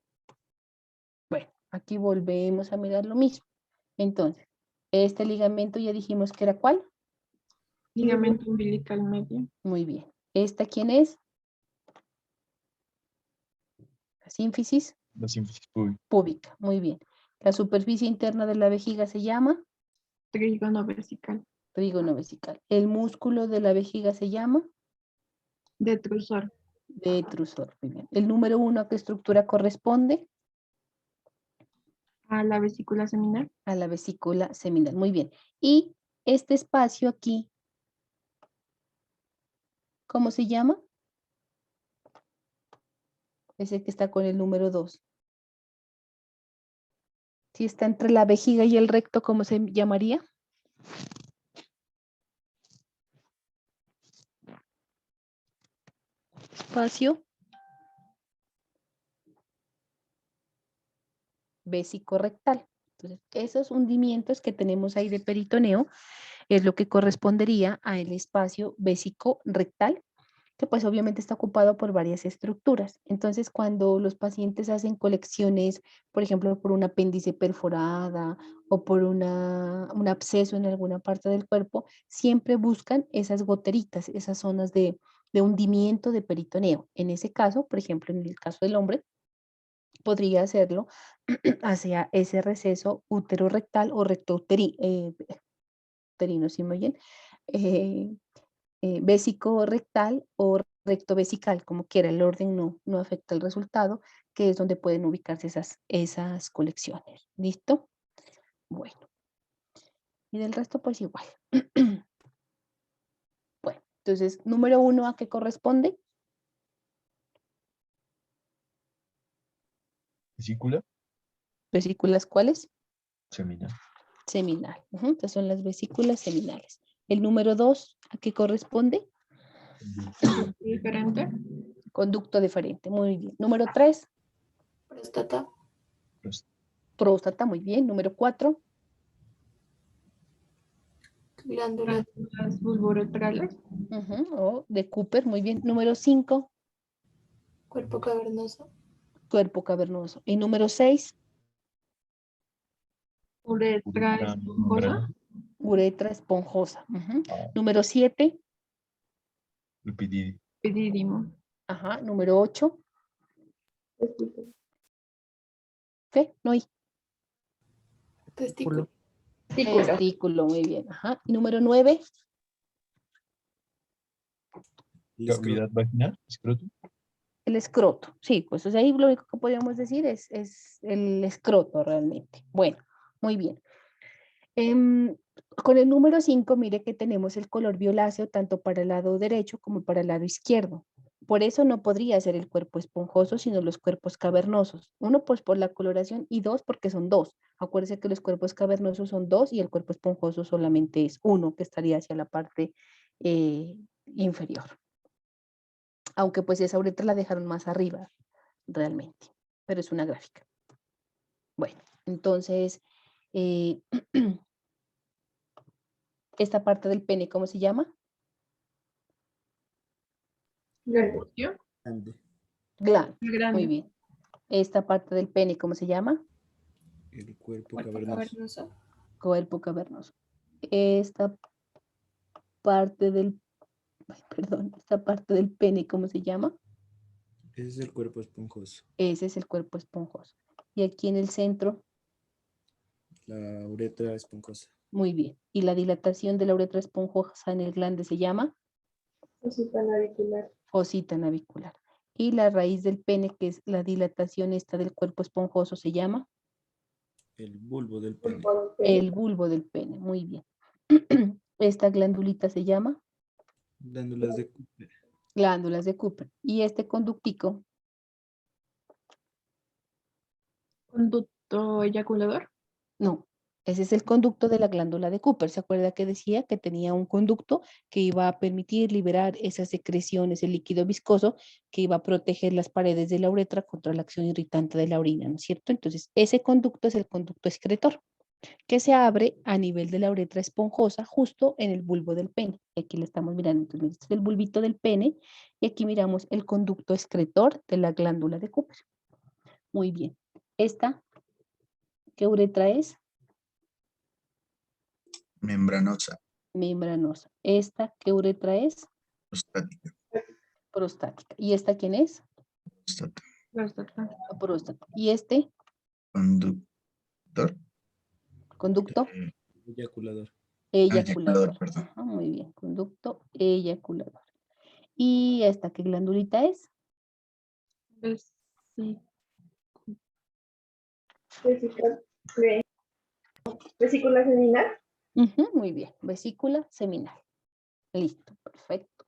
Bueno, aquí volvemos a mirar lo mismo. Entonces, este ligamento ya dijimos que era ¿cuál? Ligamento umbilical medio. Muy bien. ¿Esta quién es? La sínfisis La sínfisis pública. púbica. Muy bien. La superficie interna de la vejiga se llama Trígono vesical. trígono vesical. El músculo de la vejiga se llama Detrusor. detrusor. Muy bien. El número 1, ¿a qué estructura corresponde? A la vesícula seminal. A la vesícula seminal. Muy bien. Y este espacio aquí, ¿cómo se llama? Ese que está con el número 2. Si está entre la vejiga y el recto, ¿cómo se llamaría? Espacio vesicorrectal. Entonces, esos hundimientos que tenemos ahí de peritoneo es lo que correspondería al espacio vesicorrectal, que pues obviamente está ocupado por varias estructuras. Entonces, cuando los pacientes hacen colecciones, por ejemplo, por un apéndice perforada o por un absceso en alguna parte del cuerpo, siempre buscan esas goteritas, esas zonas de hundimiento de peritoneo. En ese caso, por ejemplo, en el caso del hombre, podría hacerlo hacia ese receso uterorectal o uterino, ¿sí me oyen? Vésico rectal o recto vesical, como quiera, el orden no afecta el resultado, que es donde pueden ubicarse esas colecciones. ¿Listo? Bueno, y del resto pues igual. Bueno, entonces, número 1, ¿a qué corresponde? Vesícula ¿Vesículas cuáles? seminal. Seminal. Estas son las vesículas seminales. El número 2, ¿a qué corresponde? Diferente. Conducto deferente, muy bien. Número 3, Próstata. próstata, muy bien. Número 4, Glándula. Las vulvoretrales. o de Cooper, muy bien. Número 5, Cuerpo cavernoso. cuerpo cavernoso. Y número 6, Uretra Uretra esponjosa. membrana. uretra esponjosa. Ah, Número 7, epididio. Epidídimo. número 8, ¿qué? No hay. Testículo. Testículo, muy bien. Ajá. Y número 9, El Cavidad vaginal, escroto. el escroto. Sí, pues o sea, ahí lo único que podríamos decir es el escroto realmente. Bueno, muy bien. Con el número 5, mire que tenemos el color violáceo tanto para el lado derecho como para el lado izquierdo. Por eso no podría ser el cuerpo esponjoso, sino los cuerpos cavernosos. Uno, pues por la coloración, y dos, porque son dos. Acuérdense que los cuerpos cavernosos son dos y el cuerpo esponjoso solamente es uno, que estaría hacia la parte inferior. Aunque pues esa uretra la dejaron más arriba, realmente, pero es una gráfica. Bueno, entonces, esta parte del pene, ¿cómo se llama? Prepucio. grande. Glande. Grande. Muy bien. Esta parte del pene, ¿cómo se llama? El cuerpo Cuerpo cavernoso. cavernoso. Cuerpo cavernoso. Esta parte del, ay, perdón, esta parte del pene, ¿cómo se llama? Ese es el cuerpo esponjoso. Ese es el cuerpo esponjoso. Y aquí en el centro, La uretra esponjosa. muy bien. Y la dilatación de la uretra esponjosa en el glande se llama Fosita navicular. fosita navicular. Y la raíz del pene, que es la dilatación esta del cuerpo esponjoso, se llama El bulbo del pene. el bulbo del pene. Muy bien. Esta glandulita se llama Glándulas de Cooper. glándulas de Cooper. Y este conductico, Conducto eyaculador. no, ese es el conducto de la glándula de Cooper. ¿Se acuerda que decía que tenía un conducto que iba a permitir liberar esas secreciones, el líquido viscoso, que iba a proteger las paredes de la uretra contra la acción irritante de la orina, ¿no es cierto? Entonces, ese conducto es el conducto excretor, que se abre a nivel de la uretra esponjosa justo en el bulbo del pene. Aquí le estamos mirando, entonces este es el bulbito del pene y aquí miramos el conducto excretor de la glándula de Cooper. Muy bien. Esta, ¿qué uretra es? Membranosa. Membranosa. Esta, ¿qué uretra es? Prostática. Prostática. ¿Y esta quién es? Próstata. Próstata. La próstata. ¿Y este Conductor. conducto? eh, Eyaculador. eyaculador, Eyaculador. perdón. Ajá, muy bien. Conducto eyaculador. ¿Y esta qué glandulita es? Sí. Vesícula seminal. Ujú, muy bien. Vesícula seminal. Listo. Perfecto.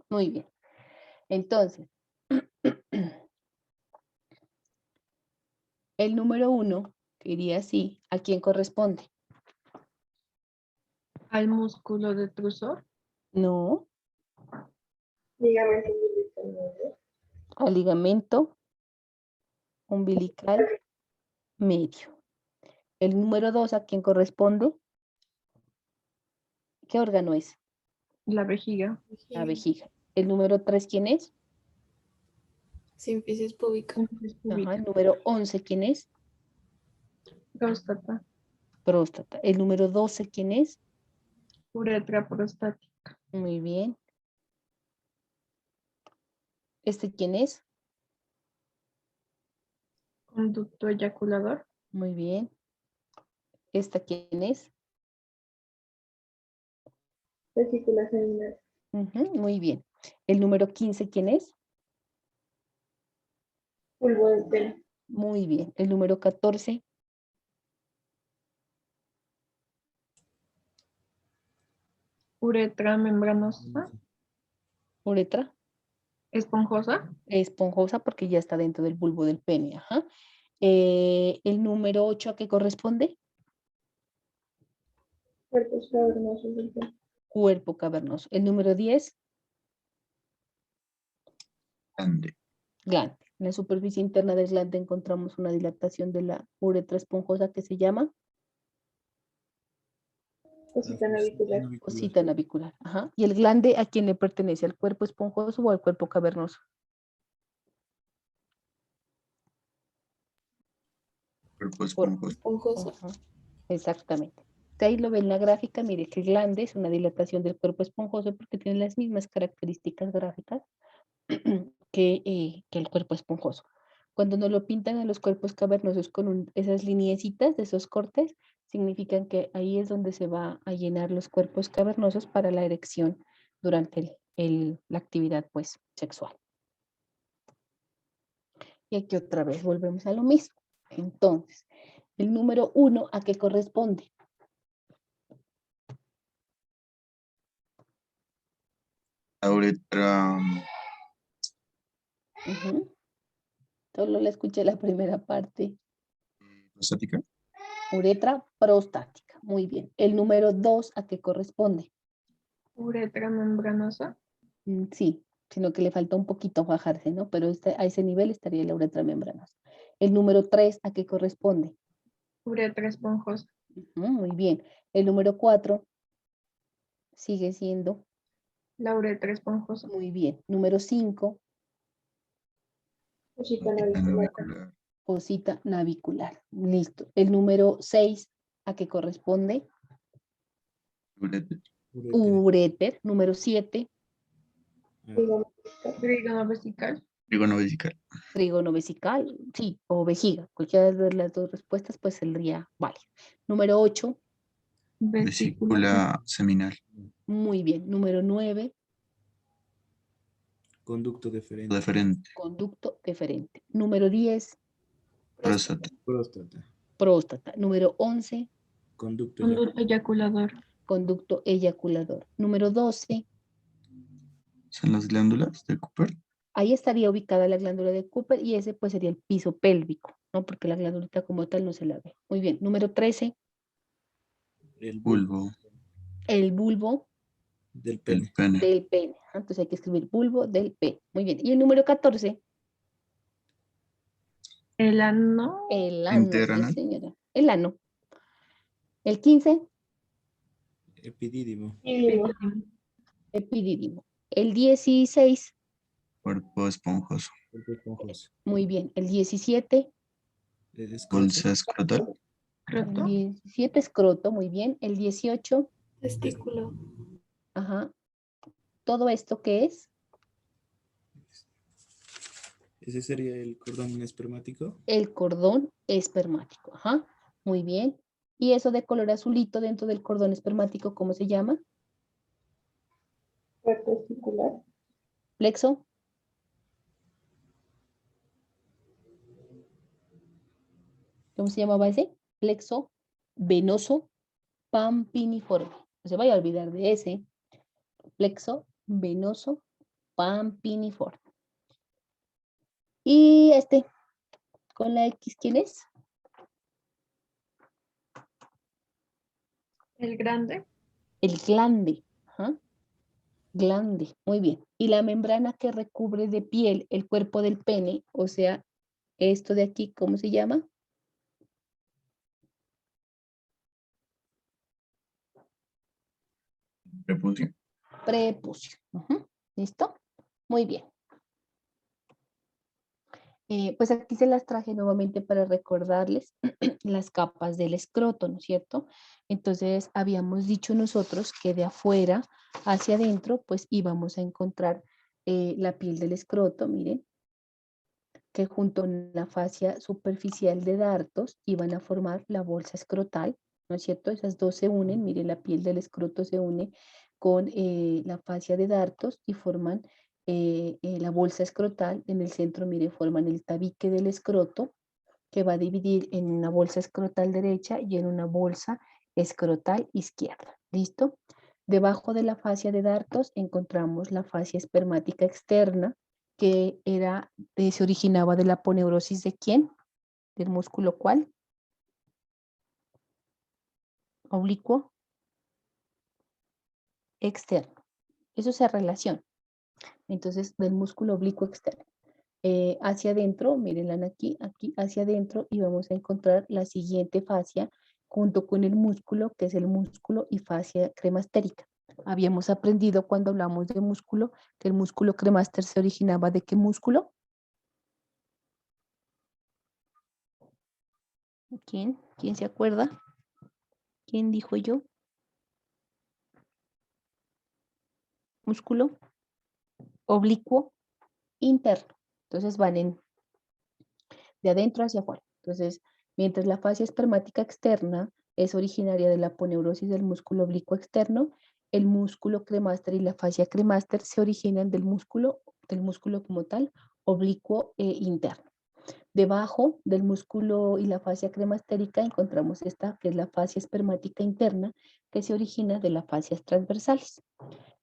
Muy bien. Entonces, el número 1, que iría así, ¿a quién corresponde? Al músculo detrusor. No, Ligamento umbilical. al ligamento umbilical medio. El número 2, ¿a quién corresponde? ¿Qué órgano es? La vejiga. La vejiga. El número 3, ¿quién es? Sínfisis púbica. Ajá. El número 11, ¿quién es? Próstata. Próstata. El número 12, ¿quién es? Uretra prostática. Muy bien. ¿Este quién es? Conducto eyaculador. Muy bien. ¿Esta quién es? Vesícula seminal. Ujú, muy bien. El número 15, ¿quién es? Bulbo del pene. Muy bien. El número 14, Uretra membranosa. uretra Esponjosa. esponjosa porque ya está dentro del bulbo del pene. Ajá. El número 8, ¿a qué corresponde? Cuerpos cavernosos del pene. Cuerpo cavernoso. El número 10, Glande. glande. En la superficie interna del glande encontramos una dilatación de la uretra esponjosa que se llama Fosita navicular. fosita navicular. Ajá. ¿Y el glande a quién le pertenece? ¿Al cuerpo esponjoso o al cuerpo cavernoso? Cuerpo esponjoso. Esponjoso. Ajá, exactamente. De ahí lo ve en la gráfica, mire que el glande es una dilatación del cuerpo esponjoso porque tiene las mismas características gráficas que el cuerpo esponjoso. Cuando nos lo pintan a los cuerpos cavernosos con esas lineecitas de esos cortes, significan que ahí es donde se va a llenar los cuerpos cavernosos para la erección durante la actividad pues, sexual. Y aquí otra vez volvemos a lo mismo. Entonces, el número 1, ¿a qué corresponde? La uretra Ujú. Solo le escuché la primera parte. prostática. Uretra prostática. Muy bien. El número 2, ¿a qué corresponde? Uretra membranosa. Sí, sino que le falta un poquito bajarse, ¿no? Pero a ese nivel estaría la uretra membranosa. El número 3, ¿a qué corresponde? Uretra esponjosa. Muy bien. El número 4 sigue siendo La uretra esponjosa. muy bien. Número 5, Cosita Cosita navicular. navicular. fosita navicular. Listo. El número 6, ¿a qué corresponde? Uretra. Ureter. Uréter. Número 7, Trígono vesical. Trígono vesical. trígono vesical, sí, o vejiga. Cualquiera de las dos respuestas pues saldría válido. Número 8, Vesícula. Vesícula seminal. muy bien. Número 9, Conducto deferente. Deferente. conducto deferente. Número 10, Próstata. Próstata. próstata. Número 11, Conducto Conducto eyaculador. conducto eyaculador. Número 12, Son las glándulas de Cooper. ahí estaría ubicada la glándula de Cooper y ese pues sería el piso pélvico, ¿no? Porque la glándula como tal no se la ve. Muy bien. Número 13, el Bulbo el bulbo del del pene. pene. del pene. Entonces hay que escribir bulbo del pene. Muy bien. Y el número 14, El ano. el ano, sí, Interranal. señora. El ano. El 15, Epidídimo. Epidídimo. epidídimo. El 16, Cuerpo esponjoso. Cuerpo esponjoso. muy bien. El 17, Escroto. Bolsa escrotal. el Croto. 17 escroto, muy bien. El 18, Testículo. ajá. ¿Todo esto qué es? Ese sería el cordón espermático. El cordón espermático, ajá. Muy bien. ¿Y eso de color azulito dentro del cordón espermático, cómo se llama? Testicular. Plexo. ¿Cómo se llamaba ese? Plexo venoso pampiniforme. No se vaya a olvidar de ese. Plexo venoso pampiniforme. Y este, con la X, ¿quién es? El grande. El glande. Ajá. Glande, muy bien. Y la membrana que recubre de piel el cuerpo del pene, o sea, esto de aquí, ¿cómo se llama? Prepucio. Prepucio. Ujú. ¿Listo? Muy bien. Pues aquí se las traje nuevamente para recordarles las capas del escroto, ¿no es cierto? Entonces, habíamos dicho nosotros que de afuera hacia adentro, pues íbamos a encontrar la piel del escroto, miren, que junto con la fascia superficial de dartos iban a formar la bolsa escrotal, ¿no es cierto? Esas dos se unen, miren, la piel del escroto se une con la fascia de dartos y forman la bolsa escrotal. En el centro, miren, forman el tabique del escroto, que va a dividir en una bolsa escrotal derecha y en una bolsa escrotal izquierda. ¿Listo? Debajo de la fascia de dartos encontramos la fascia espermática externa, que se originaba de la aponeurosis ¿de quién? ¿Del músculo cuál? Oblicuo externo. Eso se relaciona. Entonces, del músculo oblicuo externo. Hacia adentro, mírenla aquí, hacia adentro, y vamos a encontrar la siguiente fascia junto con el músculo, que es el músculo y fascia cremastérica. Habíamos aprendido cuando hablamos de músculo que el músculo cremaster se originaba ¿de qué músculo? ¿Quién? ¿Quién se acuerda? ¿Quién dijo yo? Músculo oblicuo interno. Entonces van de adentro hacia afuera. Entonces, mientras la fascia espermática externa es originaria de la aponeurosis del músculo oblicuo externo, el músculo cremaster y la fascia cremaster se originan del músculo como tal, oblicuo interno. Debajo del músculo y la fascia cremastérica encontramos esta, que es la fascia espermática interna, que se origina de las fascias transversales.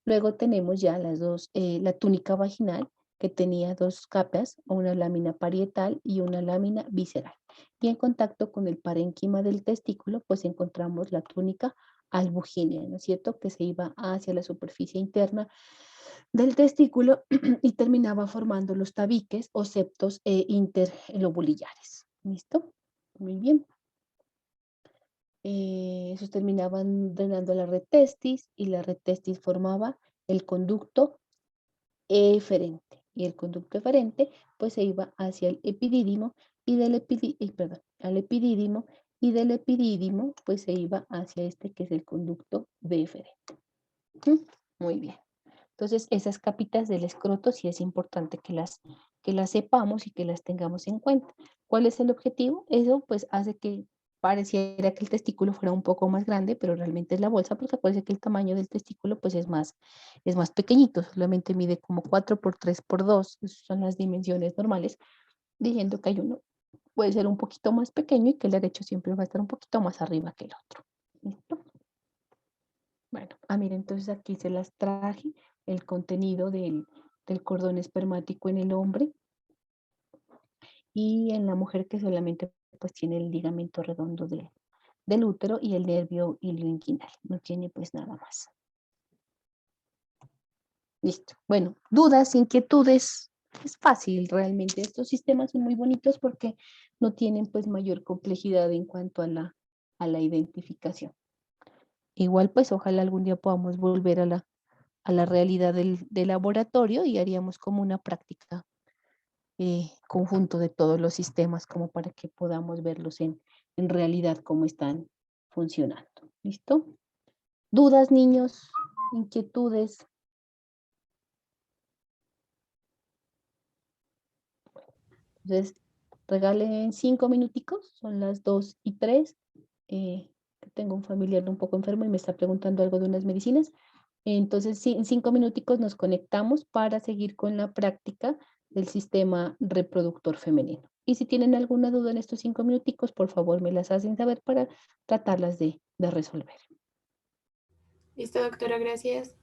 Luego tenemos ya las dos, la túnica vaginal, que tenía dos capas, una lámina parietal y una lámina visceral. Y en contacto con el parénquima del testículo, pues encontramos la túnica albugínea, ¿no es cierto?, que se iba hacia la superficie interna del testículo y terminaba formando los tabiques o septos interlobulillares. ¿Listo? Muy bien. Esos terminaban drenando la red testis y la red testis formaba el conducto eferente. Y el conducto eferente pues se iba hacia el epidídimo y del al epidídimo y del epidídimo pues se iba hacia este que es el conducto deferente. Muy bien. Entonces, esas capitas del escroto sí es importante que las sepamos y que las tengamos en cuenta. ¿Cuál es el objetivo? Eso pues hace que pareciera que el testículo fuera un poco más grande, pero realmente es la bolsa, porque acuérdense que el tamaño del testículo pues es más pequeñito, solamente mide como 4 por 3 por 2, esas son las dimensiones normales, diciendo que hay uno puede ser un poquito más pequeño y que el derecho siempre va a estar un poquito más arriba que el otro. ¿Listo? Bueno, miren, entonces aquí se las traje el contenido del cordón espermático en el hombre y en la mujer que solamente pues tiene el ligamento redondo del útero y el nervio ilioinguinal, no tiene pues nada más. Listo. Bueno, dudas, inquietudes, es fácil realmente. Estos sistemas son muy bonitos porque no tienen pues mayor complejidad en cuanto a la identificación. Igual pues ojalá algún día podamos volver a la realidad del laboratorio y haríamos como una práctica conjunto de todos los sistemas como para que podamos verlos en realidad cómo están funcionando. ¿Listo? ¿Dudas, niños? ¿Inquietudes? Entonces, regalen 5 minuticos, son las 2:03. Tengo un familiar un poco enfermo y me está preguntando algo de unas medicinas. Entonces, sí, en 5 minuticos nos conectamos para seguir con la práctica del sistema reproductor femenino. Y si tienen alguna duda en estos 5 minuticos, por favor me las hacen saber para tratarlas de resolver. Listo, doctora, gracias.